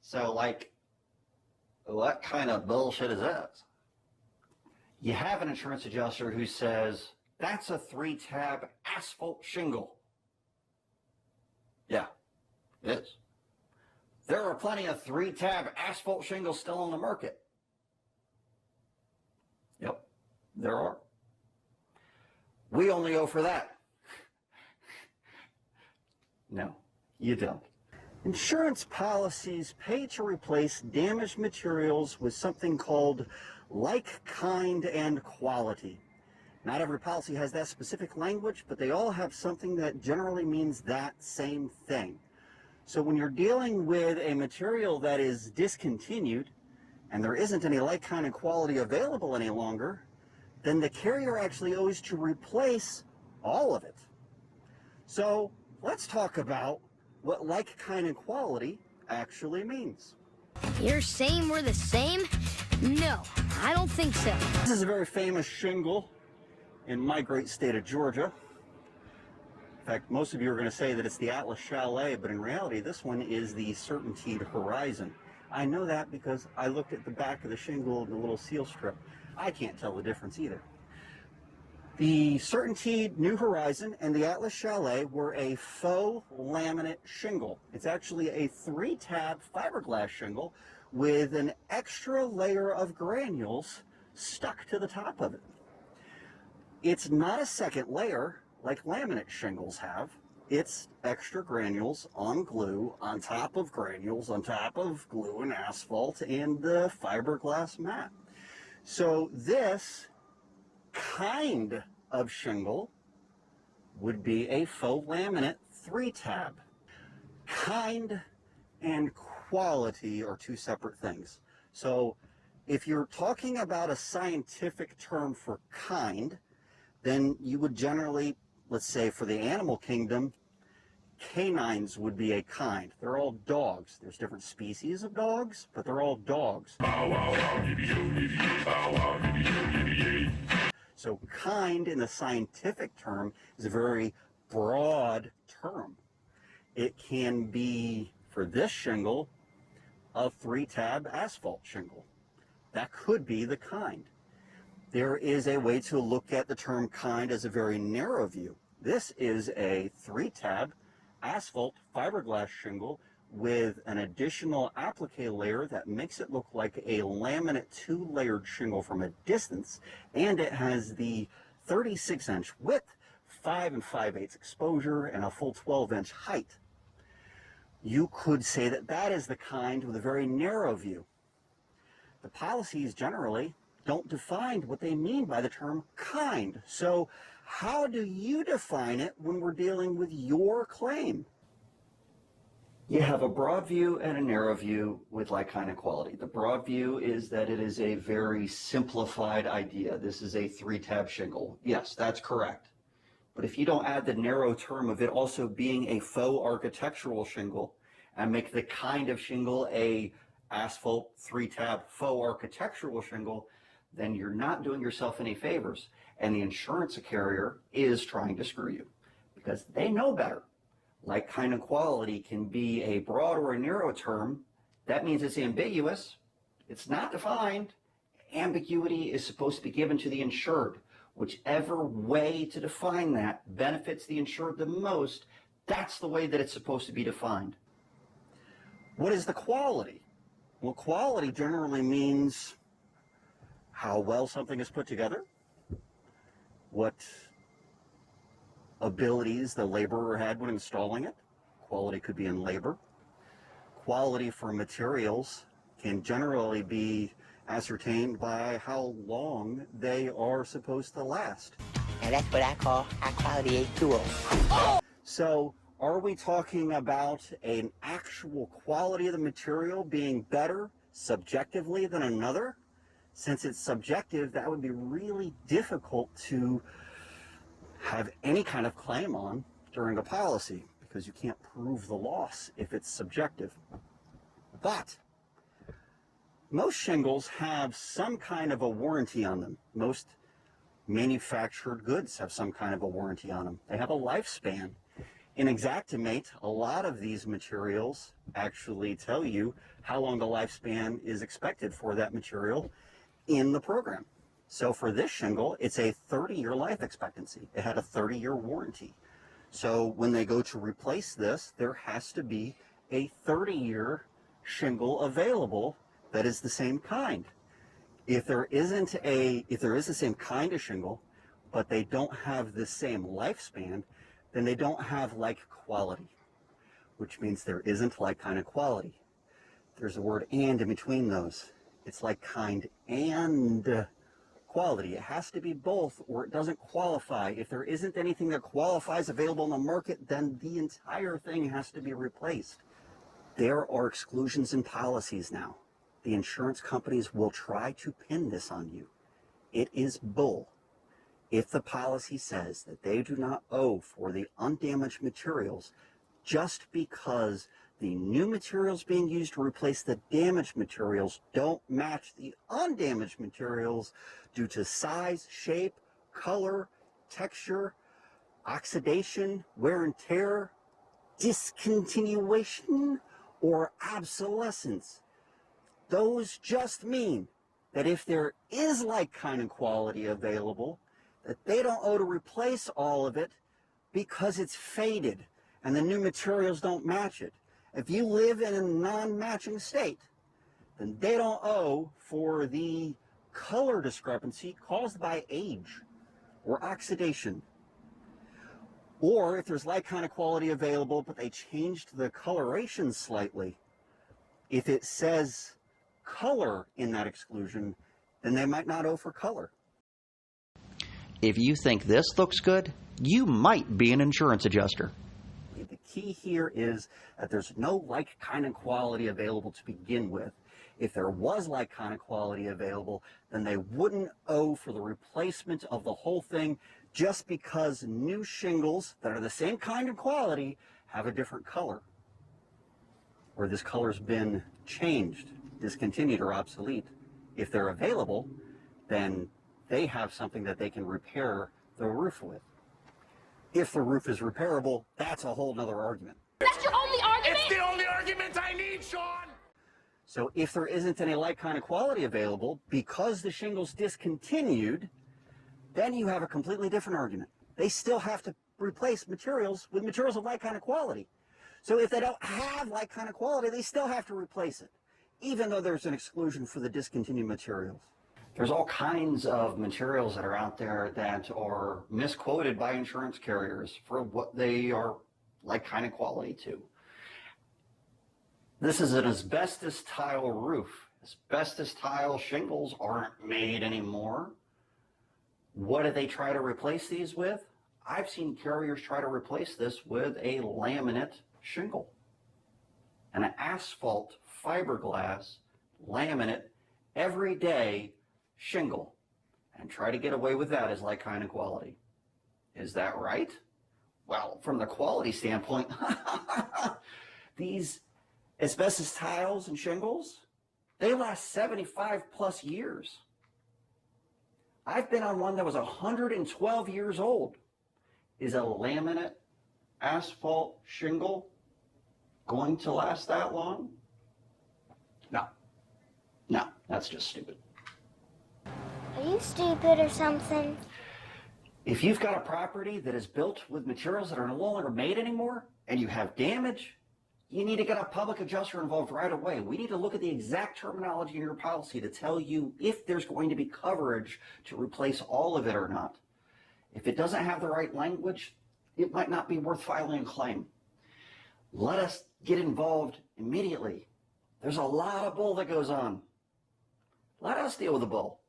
So, like, what kind of bullshit is this? You have an insurance adjuster who says, that's a 3-tab asphalt shingle. Yeah, it is. There are plenty of 3-tab asphalt shingles still on the market. Yep, there are. We only go for that. No, you don't. Insurance policies pay to replace damaged materials with something called like, kind, and quality. Not every policy has that specific language, but they all have something that generally means that same thing. So when you're dealing with a material that is discontinued, and there isn't any like, kind, and quality available any longer, then the carrier actually owes to replace all of it. So let's talk about what like, kind, and quality actually means. You're saying we're the same? No, I don't think so. This is a very famous shingle in my great state of Georgia. In fact, most of you are going to say that it's the Atlas Chalet, but in reality, this one is the Certainteed Horizon. I know that because I looked at the back of the shingle and the little seal strip. I can't tell the difference either. The Certainteed New Horizon and the Atlas Chalet were a faux laminate shingle. It's actually a 3-tab fiberglass shingle with an extra layer of granules stuck to the top of it. It's not a second layer like laminate shingles have. It's extra granules on glue, on top of granules, on top of glue and asphalt and the fiberglass mat. So this kind of shingle would be a faux laminate 3-tab. Kind and quality are two separate things. So if you're talking about a scientific term for kind, then you would generally, let's say for the animal kingdom, canines would be a kind. They're all dogs. There's different species of dogs, but they're all dogs. So kind in the scientific term is a very broad term. It can be, for this shingle, a 3-tab asphalt shingle. That could be the kind. There is a way to look at the term kind as a very narrow view. This is a 3-tab asphalt fiberglass shingle with an additional applique layer that makes it look like a laminate 2-layered shingle from a distance, and it has the 36-inch width, 5 5/8 exposure, and a full 12-inch height. You could say that that is the kind with a very narrow view. The policies generally don't define what they mean by the term kind. So how do you define it when we're dealing with your claim? You have a broad view and a narrow view with like, kind, and quality. The broad view is that it is a very simplified idea. This is a 3-tab shingle. Yes, that's correct. But if you don't add the narrow term of it also being a faux architectural shingle and make the kind of shingle a asphalt 3-tab faux architectural shingle, then you're not doing yourself any favors. And the insurance carrier is trying to screw you because they know better. Like, kind, and quality can be a broad or a narrow term. That means it's ambiguous. It's not defined. Ambiguity is supposed to be given to the insured. Whichever way to define that benefits the insured the most, that's the way that it's supposed to be defined. What is the quality? Well, quality generally means how well something is put together, what abilities the laborer had when installing it. Quality could be in labor. Quality for materials can generally be ascertained by how long they are supposed to last. And that's what I call high quality H2O. Oh! So are we talking about an actual quality of the material being better subjectively than another? Since it's subjective, that would be really difficult to have any kind of claim on during a policy because you can't prove the loss if it's subjective. But most shingles have some kind of a warranty on them. Most manufactured goods have some kind of a warranty on them. They have a lifespan. In Xactimate, a lot of these materials actually tell you how long the lifespan is expected for that material in the program. So for this shingle, it's a 30-year life expectancy. It had a 30-year warranty. So when they go to replace this, there has to be a 30-year shingle available that is the same kind. If there is the same kind of shingle, but they don't have the same lifespan, then they don't have like quality, which means there isn't like kind of quality. There's a word and in between those. It's like kind and quality. It has to be both or it doesn't qualify. If there isn't anything that qualifies available in the market, then the entire thing has to be replaced. There are exclusions in policies now. The insurance companies will try to pin this on you. It is bull. If the policy says that they do not owe for the undamaged materials just because the new materials being used to replace the damaged materials don't match the undamaged materials due to size, shape, color, texture, oxidation, wear and tear, discontinuation, or obsolescence, those just mean that if there is like kind of quality available, that they don't owe to replace all of it because it's faded and the new materials don't match it. If you live in a non-matching state, then they don't owe for the color discrepancy caused by age or oxidation. Or if there's like kind of quality available, but they changed the coloration slightly, if it says color in that exclusion, then they might not owe for color. If you think this looks good, you might be an insurance adjuster. The key here is that there's no like kind of quality available to begin with. If there was like kind of quality available, then they wouldn't owe for the replacement of the whole thing just because new shingles that are the same kind of quality have a different color, or this color's been changed, discontinued, or obsolete. If they're available, then they have something that they can repair the roof with. If the roof is repairable, that's a whole nother argument. That's your only argument? It's the only argument I need, Sean! So if there isn't any like kind of quality available because the shingle's discontinued, then you have a completely different argument. They still have to replace materials with materials of like kind of quality. So if they don't have like kind of quality, they still have to replace it, even though there's an exclusion for the discontinued materials. There's all kinds of materials that are out there that are misquoted by insurance carriers for what they are like kind of quality to. This is an asbestos tile roof. Asbestos tile shingles aren't made anymore. What do they try to replace these with? I've seen carriers try to replace this with a laminate shingle, an asphalt fiberglass laminate everyday shingle, and try to get away with that as like kind of quality. Is that right? Well, from the quality standpoint, these asbestos tiles and shingles, they last 75 plus years. I've been on one that was 112 years old. Is a laminate asphalt shingle going to last that long? No, that's just stupid. Are you stupid or something? If you've got a property that is built with materials that are no longer made anymore and you have damage, you need to get a public adjuster involved right away. We need to look at the exact terminology in your policy to tell you if there's going to be coverage to replace all of it or not. If it doesn't have the right language, it might not be worth filing a claim. Let us get involved immediately. There's a lot of bull that goes on. Let us deal with the bull.